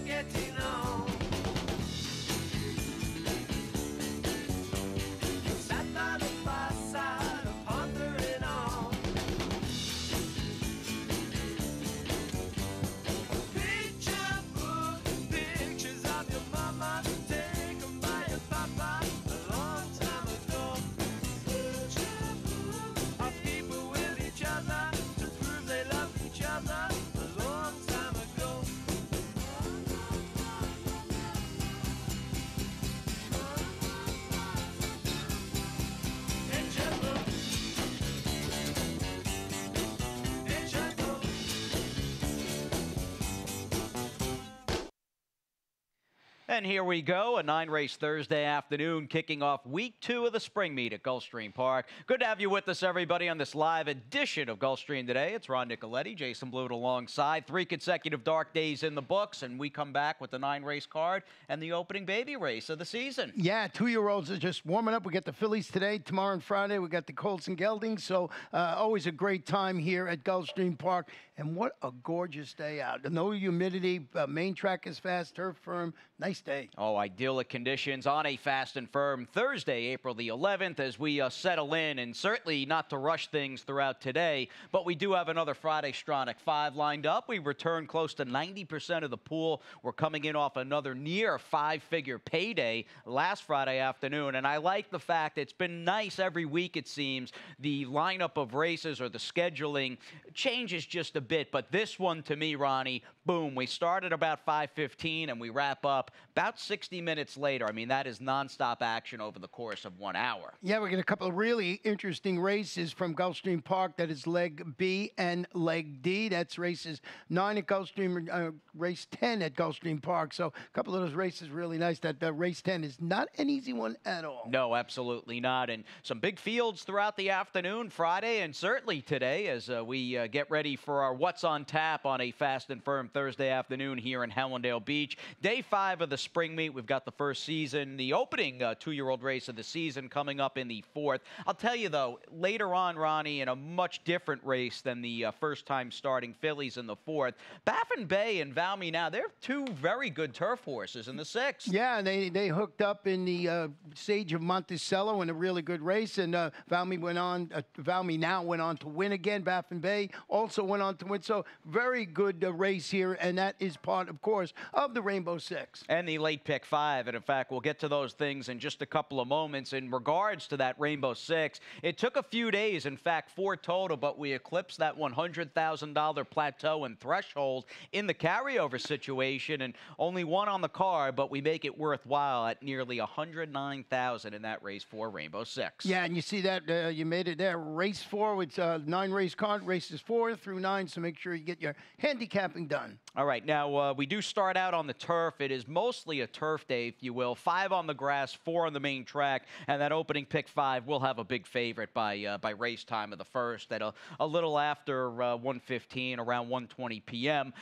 you're getting on. You sat by the fireside, pondering on. Picture book, pictures of your mama, taken by your papa a long time ago. Picture book of people with each other to prove they love each other a long time ago. Picture book, picture book. And here we go, a 9-race Thursday afternoon, kicking off week 2 of the spring meet at Gulfstream Park. Good to have you with us, everybody, on this live edition of Gulfstream today. It's Ron Nicoletti, Jason Blewett alongside. 3 consecutive dark days in the books, and we come back with the 9-race card and the opening baby race of the season. Yeah, 2-year-olds are just warming up. We got the fillies today, tomorrow and Friday. We got the colts and geldings. So always a great time here at Gulfstream Park. And what a gorgeous day out. No humidity, main track is fast, turf firm. Nice day. Oh, idyllic conditions on a fast and firm Thursday, April the 11th, as we settle in, and certainly not to rush things throughout today, but we do have another Friday Stronach 5 lined up. We return close to 90% of the pool. We're coming in off another near 5-figure payday last Friday afternoon, and I like the fact it's been nice every week, it seems. The lineup of races or the scheduling changes just a bit, but this one to me, Ronnie, boom, we start at about 5:15 and we wrap up about 60 minutes later. I mean, that is nonstop action over the course of 1 hour. Yeah, we got a couple of really interesting races from Gulfstream Park. That is leg B and leg D. That's races 9 at Gulfstream, race 10 at Gulfstream Park. So a couple of those races really nice. That race 10 is not an easy one at all. No, absolutely not. And some big fields throughout the afternoon, Friday, and certainly today as we get ready for our What's on Tap on a fast and firm Thursday afternoon here in Hellendale Beach. Day 5 of the spring meet. We've got the first season, the opening 2-year-old race of the season coming up in the 4th. I'll tell you, though, later on, Ronnie, in a much different race than the first-time starting fillies in the 4th, Baffin Bay and Valmy now, they're 2 very good turf horses in the 6th. Yeah, they hooked up in the Sage of Monticello in a really good race, and Valmy now went on to win again. Baffin Bay also went on to win, so very good race here, and that is part, of course, of the Rainbow 6. And the late pick 5, and in fact, we'll get to those things in just a couple of moments. In regards to that Rainbow 6, it took a few days, in fact, 4 total, but we eclipsed that $100,000 plateau and threshold in the carryover situation, and only 1 on the card, but we make it worthwhile at nearly $109,000 in that race for Rainbow 6. Yeah, and you see that you made it there. Race 4 with 9-race card, races 4 through 9, so make sure you get your handicapping done. All right, now we do start out on the turf. It is mostly a turf day, if you will. 5 on the grass, 4 on the main track, and that opening pick 5 will have a big favorite by race time of the first at a little after 1:15, around 1:20 p.m.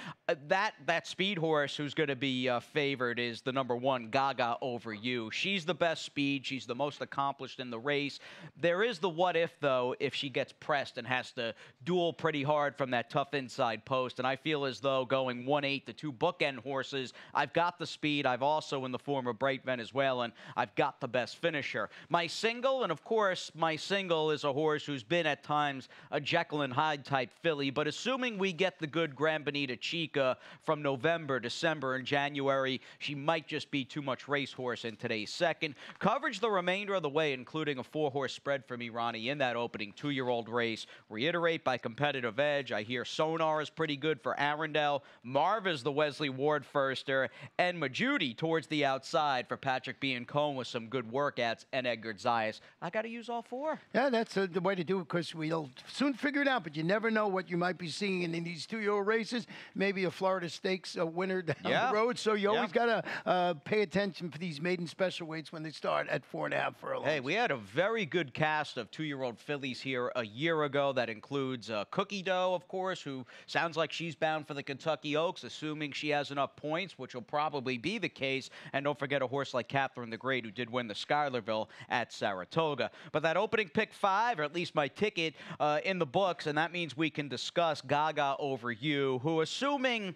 That speed horse who's going to be favored is the number 1, Gaga Over You. She's the best speed. She's the most accomplished in the race. There is the what if, though, if she gets pressed and has to duel pretty hard from that tough inside post, and I feel as though going 1-8, the 2 bookend horses, I've got the speed. I've also, in the form of Bright Venezuelan, I've got the best finisher. My single, and of course, my single is a horse who's been at times a Jekyll and Hyde type filly, but assuming we get the good Gran Bonita Chica from November, December, and January, she might just be too much racehorse in today's second. Coverage the remainder of the way, including a 4-horse spread for me, Ronnie, in that opening 2-year-old race. Reiterate by competitive edge. I hear Sonar is pretty good for Arundel. Marv is the Wesley Ward firster, and Majuti towards the outside for Patrick Biancone with some good workouts, and Edgar Zayas. I got to use all 4. Yeah, that's the way to do it, because we'll soon figure it out, but you never know what you might be seeing in these 2-year-old races. Maybe a Florida Stakes winner down the road, so you always got to pay attention for these maiden special weights when they start at 4.5 furlongs. Hey, we had a very good cast of 2-year-old fillies here a year ago. That includes Cookie Dough, of course, who sounds like she's bound for the Kentucky Oaks, assuming she has enough points, which will probably be the case. And don't forget a horse like Catherine the Great, who did win the Schuylerville at Saratoga. But that opening pick 5, or at least my ticket, in the books, and that means we can discuss Gaga Over You, who, assuming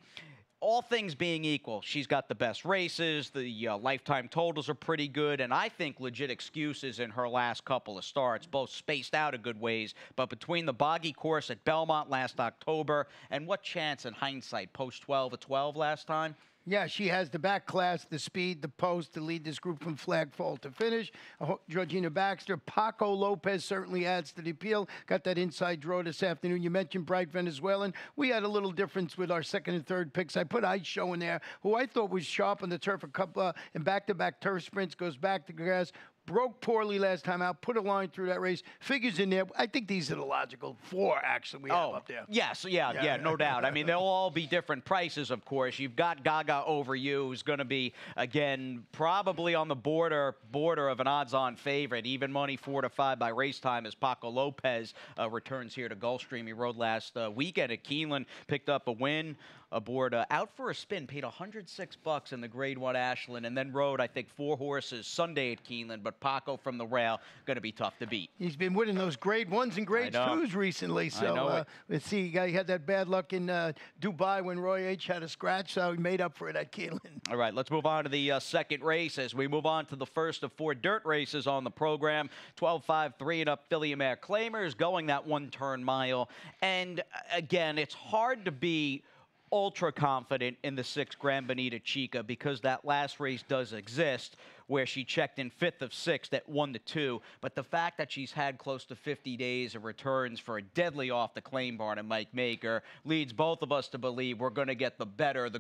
all things being equal, she's got the best races. The lifetime totals are pretty good, and I think legit excuses in her last couple of starts, both spaced out a good ways. But between the boggy course at Belmont last October and what chance in hindsight, post 12 at 12 last time? Yeah, she has the back class, the speed, the post to lead this group from flag fall to finish. Georgina Baxter, Paco Lopez certainly adds to the appeal. Got that inside draw this afternoon. You mentioned Bright Venezuelan. We had a little difference with our second and third picks. I put Ice Show in there, who I thought was sharp on the turf, a couple and back-to-back turf sprints, goes back to grass. Broke poorly last time out, put a line through that race. Figures in there. I think these are the logical four, actually, we have up there. Yes, yeah, no doubt. I mean, they'll all be different prices, of course. You've got Gaga Over You, who's going to be, again, probably on the border of an odds-on favorite. Even money 4 to 5 by race time as Paco Lopez returns here to Gulfstream. He rode last weekend at Keeneland, picked up a win aboard Out for a Spin, paid $106 in the Grade 1 Ashland, and then rode, I think, 4 horses Sunday at Keeneland, but Paco from the rail, going to be tough to beat. He's been winning those Grade 1s and Grade 2s recently, so let's see. He had that bad luck in Dubai when Roy H. had a scratch, so he made up for it at Keeneland. All right, let's move on to the second race as we move on to the first of 4 dirt races on the program. 12-5, 3-and-up filly mare Claimers going that 1-turn mile. And, again, it's hard to be ultra confident in the 6 Gran Bonita Chica because that last race does exist, where she checked in 5th of 6th at 1-2. But the fact that she's had close to 50 days of returns for a deadly off the claim barn and Mike Maker leads both of us to believe we're going to get the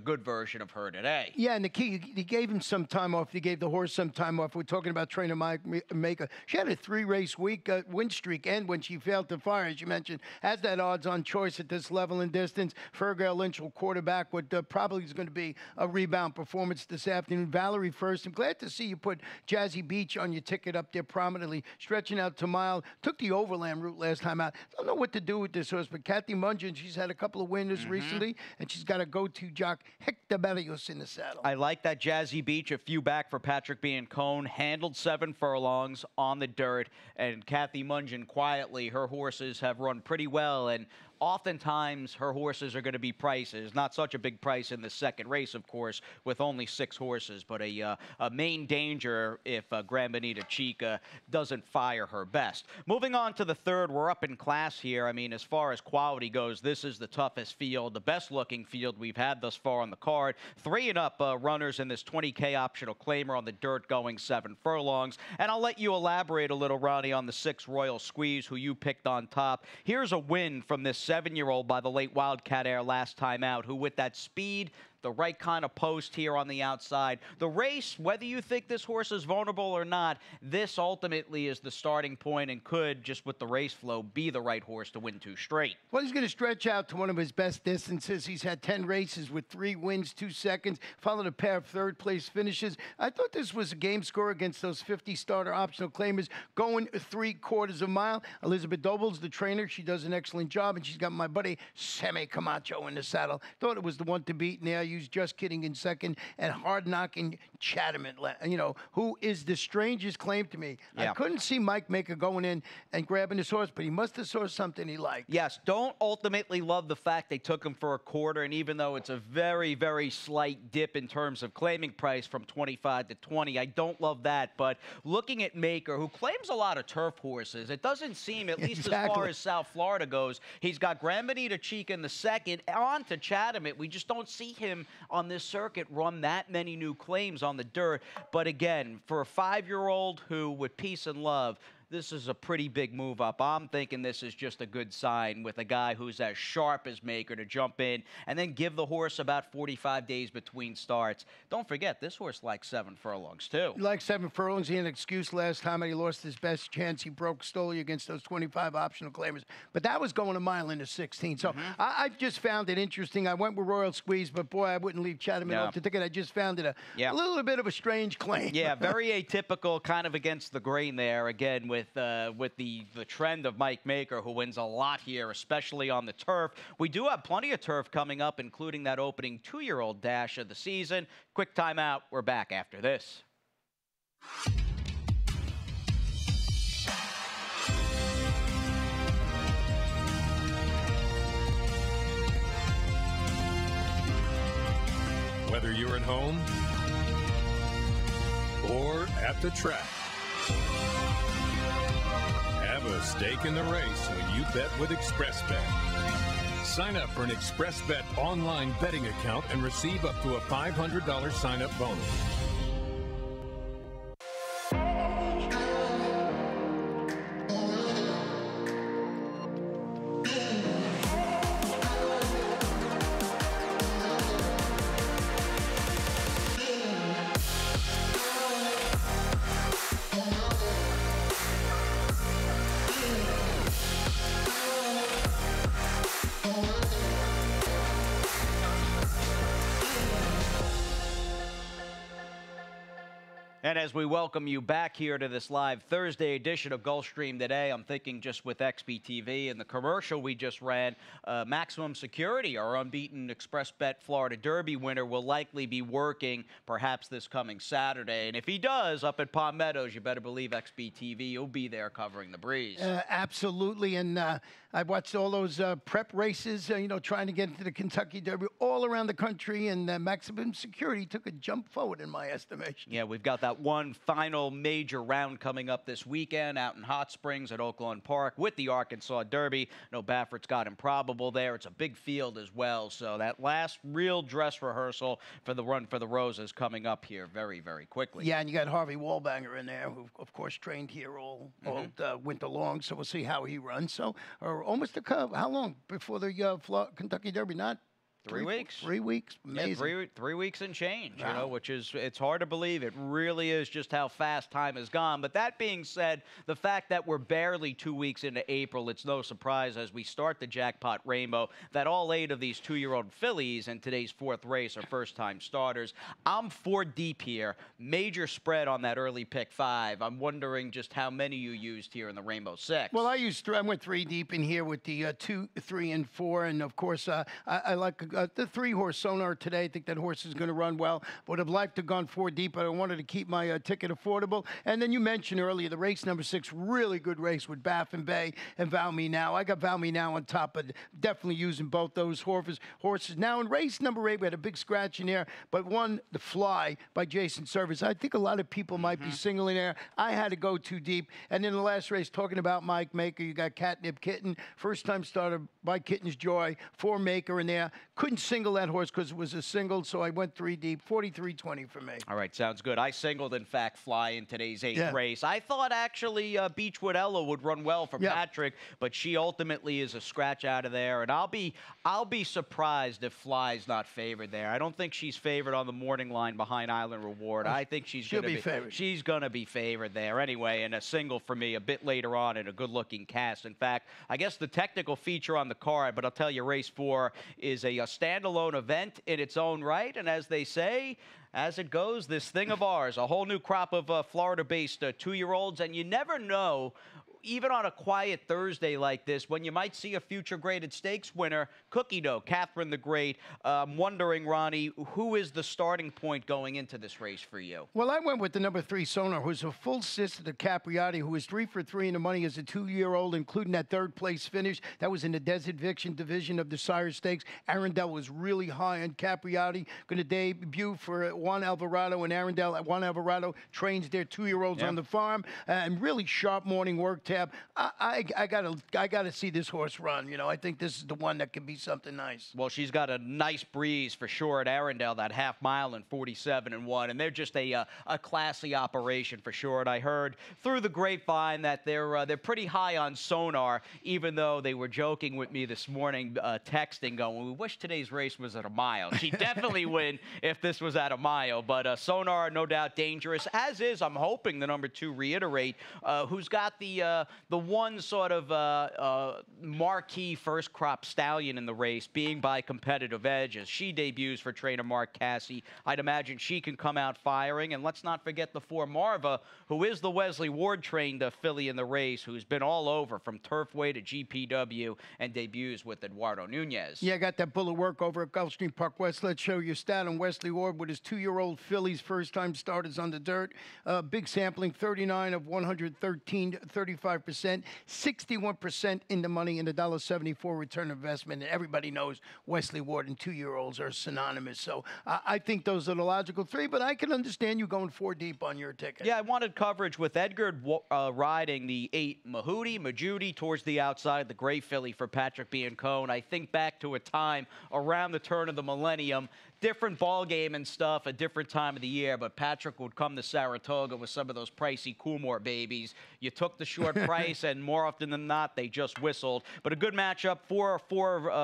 good version of her today. Yeah, and the key, you gave him some time off. You gave the horse some time off. We're talking about trainer Mike Maker. She had a 3-race week win streak, and when she failed to fire, as you mentioned, has that odds-on choice at this level and distance. Fergal Lynch will quarterback what probably is going to be a rebound performance this afternoon. Valerie first. I'm glad to see you put Jazzy Beach on your ticket up there prominently, stretching out to mile. Took the overland route last time out. Don't know what to do with this horse, but Kathy Mungeon, she's had a couple of winners recently, and she's got a go-to jock, Hector Berrios, in the saddle. I like that Jazzy Beach, a few back for Patrick Biancone, handled 7 furlongs on the dirt, and Kathy Mungeon quietly, her horses have run pretty well, and oftentimes her horses are going to be prices. Not such a big price in the second race, of course, with only 6 horses, but a main danger if Gran Bonita Chica doesn't fire her best. Moving on to the third, we're up in class here. I mean, as far as quality goes, this is the toughest field, the best-looking field we've had thus far on the card. 3-and-up runners in this 20K optional claimer on the dirt going 7 furlongs. And I'll let you elaborate a little, Ronnie, on the 6 Royal Squeeze, who you picked on top. Here's a win from this 7-year-old by the late Wildcat Air last time out, who with that speed, the right kind of post here on the outside. The race, whether you think this horse is vulnerable or not, this ultimately is the starting point and could, just with the race flow, be the right horse to win 2 straight. Well, he's going to stretch out to one of his best distances. He's had 10 races with 3 wins, 2 seconds, followed a pair of third-place finishes. I thought this was a game score against those 50-starter optional claimers going 3/4 of a mile. Elizabeth Doble's the trainer. She does an excellent job, and she's got my buddy Sammy Camacho in the saddle. Thought it was the one to beat, and there I used Just Kidding in second, and hard-knocking Chatham, who is the strangest claim to me. Yeah. I couldn't see Mike Maker going in and grabbing this horse, but he must have saw something he liked. Yes, don't ultimately love the fact they took him for a quarter, and even though it's a very, very slight dip in terms of claiming price from 25 to 20, I don't love that. But looking at Maker, who claims a lot of turf horses, it doesn't seem, at least as far as South Florida goes, he's got Gran Bonita Chica in the second, on to Chatham. We just don't see him on this circuit run that many new claims on the dirt. But again, for a 5-year-old who, with peace and love, this is a pretty big move up. I'm thinking this is just a good sign with a guy who's as sharp as Maker to jump in and then give the horse about 45 days between starts. Don't forget, this horse likes 7 furlongs, too. He likes 7 furlongs. He had an excuse last time, and he lost his best chance. He broke Stoley against those 25 optional claimers. But that was going a mile into 16. So I just found it interesting. I went with Royal Squeeze, but, boy, I wouldn't leave Chatham off the ticket. I just found it a little bit of a strange claim. Yeah, very atypical, kind of against the grain there, again, with the trend of Mike Maker, who wins a lot here, especially on the turf. We do have plenty of turf coming up, including that opening 2-year-old dash of the season. Quick timeout. We're back after this. Whether you're at home or at the track, have a stake in the race when you bet with ExpressBet. Sign up for an ExpressBet online betting account and receive up to a $500 sign-up bonus. And as we welcome you back here to this live Thursday edition of Gulfstream Today, I'm thinking just with XBTV and the commercial we just ran, Maximum Security, our unbeaten ExpressBet Florida Derby winner, will likely be working perhaps this coming Saturday. And if he does, up at Palm Meadows, you better believe XBTV will be there covering the breeze. Absolutely. And I watched all those prep races, trying to get into the Kentucky Derby all around the country. And Maximum Security took a jump forward in my estimation. Yeah, we've got that one final major round coming up this weekend out in Hot Springs at Oaklawn Park with the Arkansas Derby. No, Baffert's got Improbable there. It's a big field as well. So that last real dress rehearsal for the Run for the Roses coming up here very, very quickly. Yeah, and you got Harvey Wallbanger in there, who, of course, trained here all winter long. So we'll see how he runs. So, or almost how long before the Kentucky Derby? Not 3 weeks. 3 weeks. Amazing. Yeah, three weeks and change, Wow. which is, it's hard to believe. It really is just how fast time has gone. But that being said, the fact that we're barely 2 weeks into April, it's no surprise as we start the Jackpot Rainbow that all 8 of these 2-year-old fillies in today's 4th race are first-time starters. I'm 4 deep here. Major spread on that early pick 5. I'm wondering just how many you used here in the Rainbow 6. Well, I went 3 deep in here with the 2, 3, and 4. And, of course, I like the 3-horse Sonar today. I think that horse is going to run well. Would have liked to have gone 4 deep, but I wanted to keep my ticket affordable. And then you mentioned earlier the race number 6, really good race with Baffin Bay and Val Me Now. I got Val Me Now on top, but definitely using both those horses. Now in race number 8, we had a big scratch in there, but won The Fly by Jason Service. I think a lot of people might be singling there. I had to go 2 deep. And in the last race, talking about Mike Maker, you got Catnip Kitten, first-time starter by Kitten's Joy, 4 Maker in there. Couldn't single that horse because it was a single, so I went 3 deep, 43-20 for me. All right, sounds good. I singled, in fact, Fly in today's 8th race. I thought, actually, Beechwood Ella would run well for Patrick, but she ultimately is a scratch out of there, and I'll be surprised if Fly's not favored there. I don't think she's favored on the morning line behind Island Reward. I think she'll be favored. She's going to be favored there anyway, and a single for me a bit later on in a good-looking cast. In fact, I guess the technical feature on the card, but I'll tell you, race 4 is a standalone event in its own right, and as they say, as it goes, this thing of ours, a whole new crop of Florida-based 2-year-olds, and you never know, even on a quiet Thursday like this, when you might see a future graded stakes winner, Cookie Dough, Catherine the Great. I'm wondering, Ronnie, who is the starting point going into this race for you? Well, I went with the number 3 Sonar, who's a full sister to Capriati, who was 3 for 3 in the money as a 2-year-old, including that 3rd-place finish. That was in the Desert Viction division of the Sire Stakes. Arundel was really high on Capriati. Going to debut for Juan Alvarado, and Juan Alvarado trains their 2-year-olds on the farm. And really sharp morning work tab. I gotta see this horse run. I think this is the one that could be something nice. Well, she's got a nice breeze for sure at Arundel, that half mile in 47-1, and they're just a classy operation for sure. And I heard through the grapevine that they're pretty high on Sonar, even though they were joking with me this morning, texting, going, "We wish today's race was at a mile." She'd definitely win if this was at a mile, but Sonar, no doubt dangerous, as is, I'm hoping, the number 2 Reiterate, who's got the one sort of marquee first crop stallion in the race, being by Competitive Edge, as she debuts for trainer Mark Cassie. I'd imagine she can come out firing. And let's not forget the 4 Marva, who is the Wesley Ward trained filly in the race, who's been all over from Turfway to GPW and debuts with Eduardo Nunez. Yeah, I got that bullet work over at Gulfstream Park West. Let's show you stat on Wesley Ward with his 2-year-old fillies, first-time starters on the dirt. Big sampling, 39 of 113, 35 35%, 61% in the money, and $1.74 return investment. And everybody knows Wesley Ward and 2-year-olds are synonymous. So I think those are the logical three, but I can understand you going 4 deep on your ticket. Yeah, I wanted coverage with Edgar riding the 8 Mahudi towards the outside, the gray filly for Patrick Biancone. I think back to a time around the turn of the millennium, different ball game and stuff, a different time of the year, but Patrick would come to Saratoga with some of those pricey Coolmore babies. You took the short price, and more often than not, they just whistled. But a good matchup, four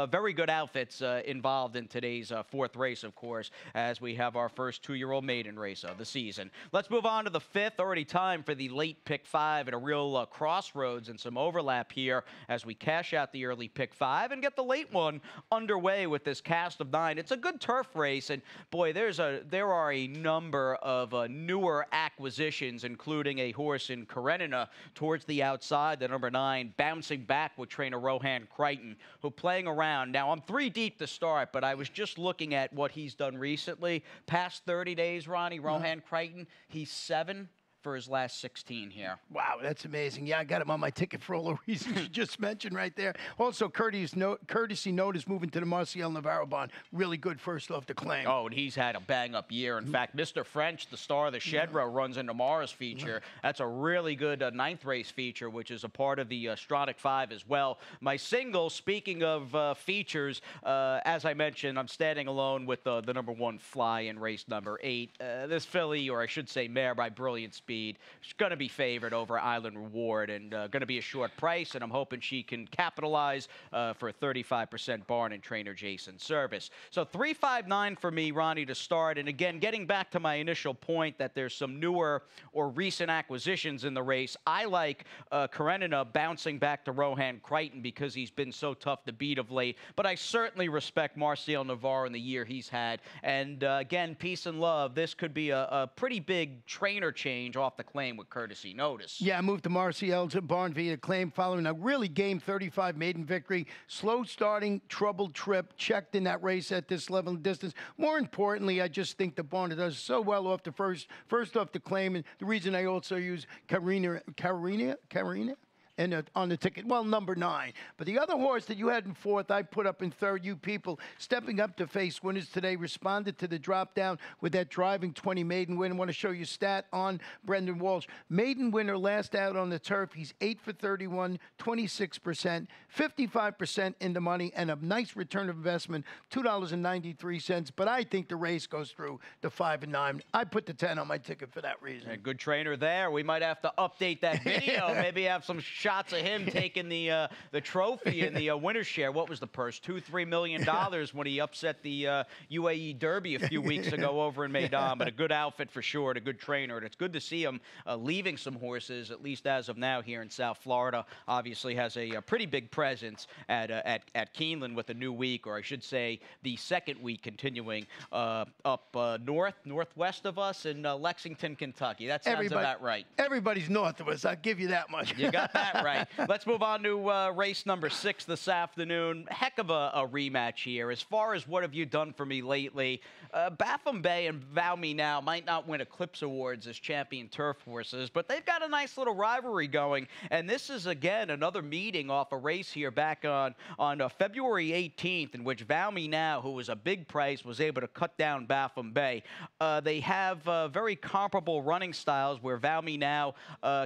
very good outfits involved in today's 4th race, of course, as we have our first 2-year-old maiden race of the season. Let's move on to the 5th. Already time for the late pick 5 and a real crossroads and some overlap here as we cash out the early pick 5 and get the late one underway with this cast of 9. It's a good turf race. And boy, there are a number of newer acquisitions, including a horse in Karenina towards the outside, the number 9, bouncing back with trainer Rohan Crichton, who playing around. Now, I'm 3 deep to start, but I was just looking at what he's done recently. Past 30 days, Ronnie, Rohan Crichton, he's 7 for his last 16 here. Wow, that's amazing. Yeah, I got him on my ticket for all the reasons you just mentioned right there. Also, Courtesy Note is moving to the Marcial Navarro bond. Really good first off the claim. Oh, and he's had a bang-up year. In fact, Mr. French, the star of the Shed Row, runs in tomorrow's feature. That's a really good 9th race feature, which is a part of the Stronach 5 as well. My single, speaking of features, as I mentioned, I'm standing alone with the number 1 fly in race number 8. This filly, or I should say mare by Brilliant Speed, she's going to be favored over Island Reward and going to be a short price, and I'm hoping she can capitalize for a 35% barn and trainer Jason Service. So 3-5-9 for me, Ronnie, to start. And again, getting back to my initial point that there's some newer or recent acquisitions in the race, I like Karenina bouncing back to Rohan Crichton because he's been so tough to beat of late. But I certainly respect Marcial Navarro in the year he's had. And again, peace and love. This could be a pretty big trainer change off the claim with Courtesy Notice. Yeah, I moved to Marcial's barn via claim following a really game 35 maiden victory. Slow starting, troubled trip, checked in that race at this level and distance. More importantly, I just think the barn does so well off the first off the claim. And the reason I also use Karina, and on the ticket, well, number 9. But the other horse that you had in 4th, I put up in 3rd. You people stepping up to face winners today responded to the drop down with that driving 20 maiden win. I want to show you a stat on Brendan Walsh. Maiden winner last out on the turf. He's 8 for 31, 26%, 55% in the money, and a nice return of investment, $2.93. But I think the race goes through the 5 and 9. I put the 10 on my ticket for that reason. A good trainer there. We might have to update that video. Maybe have some shots of him taking the trophy in the winner's share. What was the purse? $2-3 million when he upset the UAE Derby a few weeks ago over in Maidan. But a good outfit for sure, and a good trainer. And it's good to see him leaving some horses, at least as of now here in South Florida. Obviously has a pretty big presence at Keeneland with a new week, or I should say the 2nd week continuing up northwest of us in Lexington, Kentucky. That sounds about right. Everybody's north of us. I'll give you that much. You got that right. Let's move on to race number 6 this afternoon. Heck of a rematch here. As far as what have you done for me lately, Baffin Bay and Vow Me Now might not win Eclipse Awards as champion turf horses, but they've got a nice little rivalry going. And this is, again, another meeting off a race here back on February 18th in which Vow Me Now, who was a big price, was able to cut down Baffin Bay. They have very comparable running styles where Vow Me Now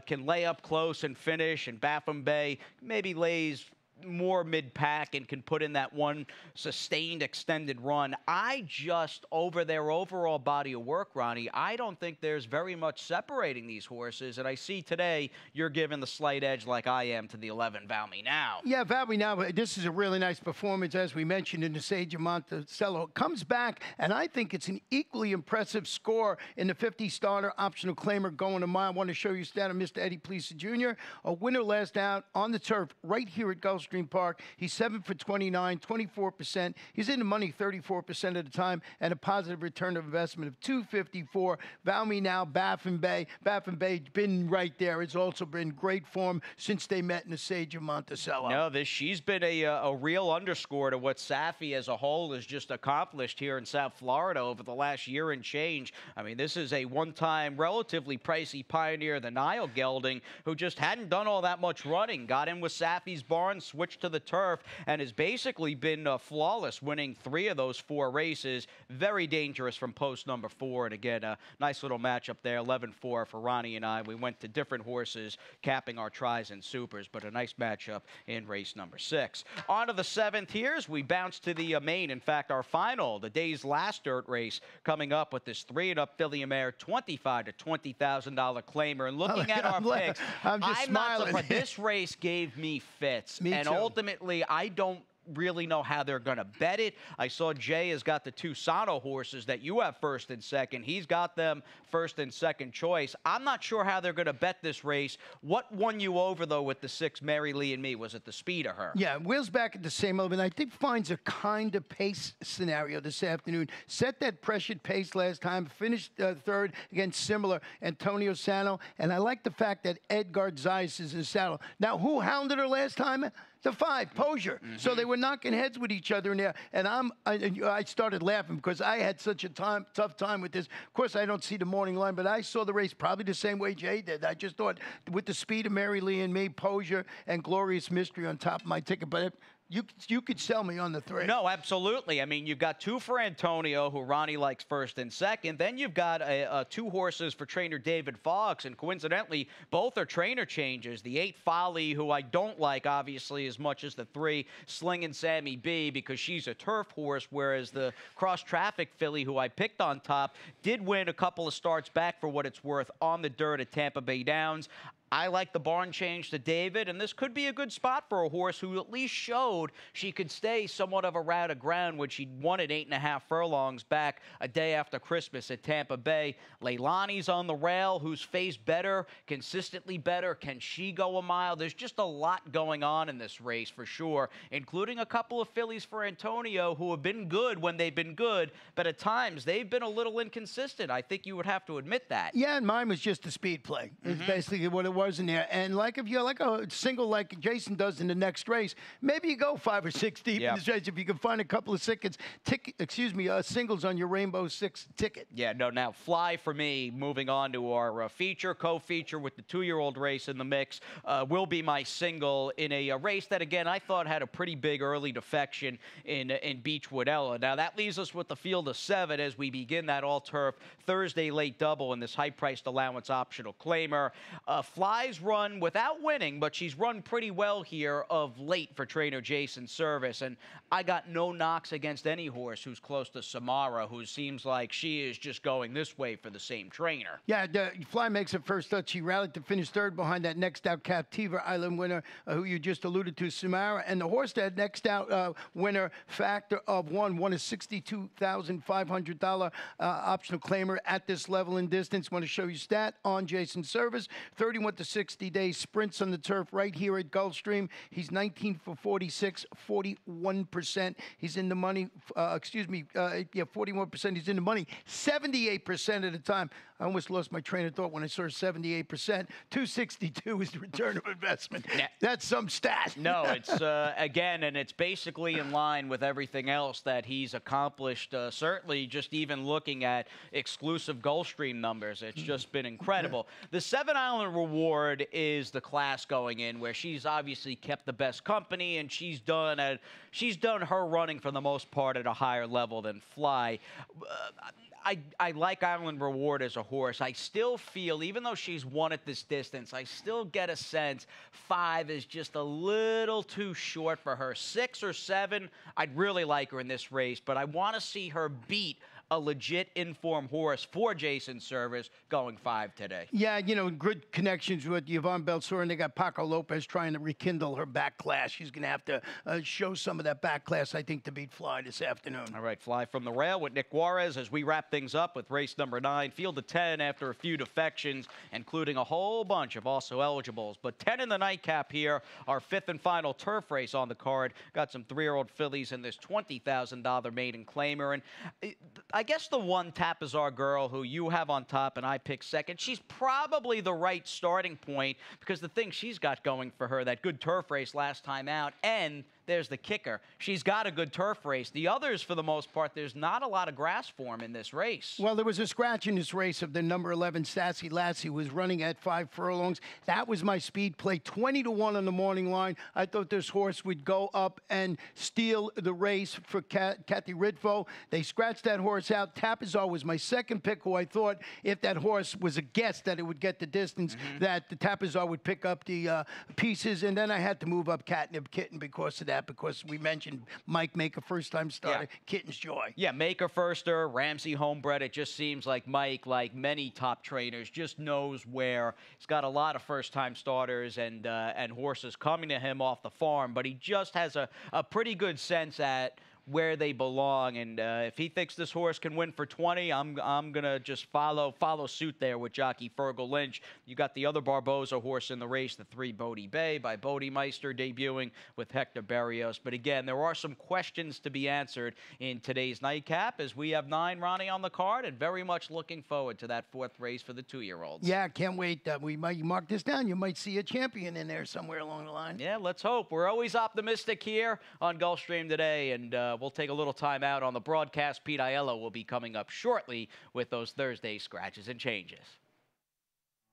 can lay up close and finish, and Baffin Bay maybe lays more mid-pack and can put in that one sustained extended run. I just, over their overall body of work, Ronnie, I don't think there's very much separating these horses. And I see today you're giving the slight edge like I am to the 11 Vow Me Now. Yeah, Vow Me Now, this is a really nice performance, as we mentioned, in the Sage of Monticello. Comes back, and I think it's an equally impressive score in the 50 starter optional claimer going a mile. I want to show you a stat of Mr. Eddie Pleasa Jr., a winner last out on the turf right here at Gulfstream Gulfstream Park. He's 7 for 29, 24%. He's in the money 34% of the time, and a positive return of investment of 254. Valmy now, Baffin Bay. Baffin Bay been right there. It's also been great form since they met in the Sage of Monticello. No, she's been a real underscore to what Safi as a whole has just accomplished here in South Florida over the last year and change. I mean, this is a one-time, relatively pricey pioneer, the Nile gelding, who just hadn't done all that much running. Got in with Safi's barn, switched to the turf, and has basically been flawless, winning 3 of those 4 races. Very dangerous from post number 4. And again, a nice little matchup there, 11-4 for Ronnie and I. We went to different horses, capping our tries and supers, but a nice matchup in race number 6. On to the 7th here as we bounce to the main. In fact, our final, the day's last dirt race, coming up with this 3-and-up filly and mare, $25,000 to $20,000 claimer. And looking at our picks, I'm just smiling. This race gave me fits. Me and too. Ultimately, I don't really know how they're going to bet it. I saw Jay has got the 2 Sano horses that you have first and second. He's got them first and second choice. I'm not sure how they're going to bet this race. What won you over, though, with the 6 Mary Lee and Me? Was it the speed of her? Yeah, Will's back at the same level, and I think finds a kind of pace scenario this afternoon. Set that pressured pace last time, finished third against similar Antonio Sano, and I like the fact that Edgar Zeiss is in the saddle. Now, who hounded her last time? The 5, Posier. So they were knocking heads with each other in there. And I started laughing because I had such a tough time with this. Of course, I don't see the morning line, but I saw the race probably the same way Jay did. I just thought with the speed of Mary Lee and Me, Posier, and Glorious Mystery on top of my ticket. But you could sell me on the 3. No, absolutely. I mean, you've got 2 for Antonio, who Ronnie likes first and second. Then you've got 2 horses for trainer David Fox, and coincidentally, both are trainer changes. The 8 Folly, who I don't like, obviously, as much as the 3 Slingin' Sammy B, because she's a turf horse, whereas the cross-traffic filly, who I picked on top, did win a couple of starts back for what it's worth on the dirt at Tampa Bay Downs. I like the barn change to David, and this could be a good spot for a horse who at least showed she could stay somewhat of a route of ground when she won at 8.5 furlongs back a day after Christmas at Tampa Bay. Leilani's on the rail, who's faced better, consistently better. Can she go a mile? There's just a lot going on in this race for sure, including a couple of fillies for Antonio who have been good when they've been good, but at times they've been a little inconsistent. I think you would have to admit that. Yeah, and mine was just a speed play. It's basically what it was in there. And like if you're like a single like Jason does in the next race, maybe you go 5 or 6 deep in this race if you can find a couple of singles on your Rainbow 6 ticket. Yeah, no, now Fly for me, moving on to our co-feature with the 2-year-old race in the mix, will be my single in a race that, again, I thought had a pretty big early defection in Beechwood Ella. Now, that leaves us with the field of 7 as we begin that all-turf Thursday late double in this high-priced allowance optional claimer. Fly's run without winning, but she's run pretty well here of late for trainer Jason Service, and I got no knocks against any horse who's close to Samara, who seems like she is just going this way for the same trainer. Yeah, Fly makes her first touch. She rallied to finish third behind that next out Captiva Island winner, who you just alluded to, Samara. And the horse that next out winner, Factor of One, won a $62,500 optional claimer at this level and distance. Want to show you stat on Jason Service. 31 to 60-day sprints on the turf right here at Gulfstream. He's 19 for 46, 41%. He's in the money, 41%. He's in the money 78% of the time. I almost lost my train of thought when I saw 78%. 262 is the return of investment. That's some stat. No, it's, again, and it's basically in line with everything else that he's accomplished. Certainly, just even looking at exclusive Gulfstream numbers, it's just been incredible. The 7 Island Reward is the class going in where she's obviously kept the best company, and she's done her running for the most part at a higher level than Fly. I like Island Reward as a horse. I still feel, even though she's won at this distance, I still get a sense 5 is just a little too short for her. 6 or 7, I'd really like her in this race, but I want to see her beat a legit informed horse for Jason Service going 5 today. Yeah, you know, good connections with Yvonne Belsour, and they got Paco Lopez trying to rekindle her back class. She's going to have to show some of that back class, I think, to beat Fly this afternoon. All right, Fly from the rail with Nick Juarez as we wrap things up with race number 9. Field of 10 after a few defections, including a whole bunch of also eligibles. But 10 in the nightcap here, our 5th and final turf race on the card. Got some 3-year-old fillies in this $20,000 maiden claimer. And I guess the one Tapizar girl who you have on top and I pick second, she's probably the right starting point because the thing she's got going for her, that good turf race last time out, and there's the kicker. She's got a good turf race. The others, for the most part, there's not a lot of grass form in this race. Well, there was a scratch in this race of the number 11, Sassy Lassie, who was running at 5 furlongs. That was my speed play, 20-1 on the morning line. I thought this horse would go up and steal the race for Kathy Ridfo. They scratched that horse out. Tapizar was my second pick, who I thought if that horse was a guess that it would get the distance, that the Tapizar would pick up the pieces. And then I had to move up Catnip Kitten because of that, because we mentioned Mike Maker, first-time starter, Kitten's Joy. Yeah, Maker firster, Ramsey homebred. It just seems like Mike, like many top trainers, just knows where. He's got a lot of first-time starters and horses coming to him off the farm, but he just has a pretty good sense at where they belong, and if he thinks this horse can win for 20, I'm gonna just follow suit there with jockey Fergal Lynch. You got the other Barboza horse in the race, the 3 Bodie Bay by Bodie Meister, debuting with Hector Berrios. But again, there are some questions to be answered in today's nightcap as we have 9, Ronnie, on the card, and very much looking forward to that 4th race for the 2-year-olds. Yeah, can't wait. We might mark this down. You might see a champion in there somewhere along the line. Yeah, let's hope. We're always optimistic here on Gulfstream today, and we'll take a little time out on the broadcast. Pete Aiello will be coming up shortly with those Thursday scratches and changes.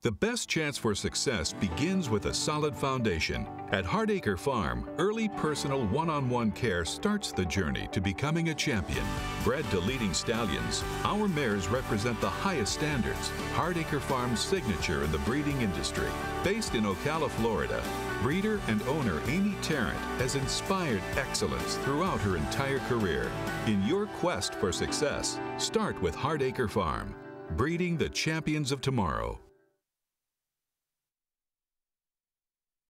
The best chance for success begins with a solid foundation. At Hardacre Farm, early personal one-on-one care starts the journey to becoming a champion. Bred to leading stallions, our mares represent the highest standards. Hardacre Farm's signature in the breeding industry. Based in Ocala, Florida, breeder and owner Amy Tarrant has inspired excellence throughout her entire career. In your quest for success, start with Hardacre Farm, breeding the champions of tomorrow.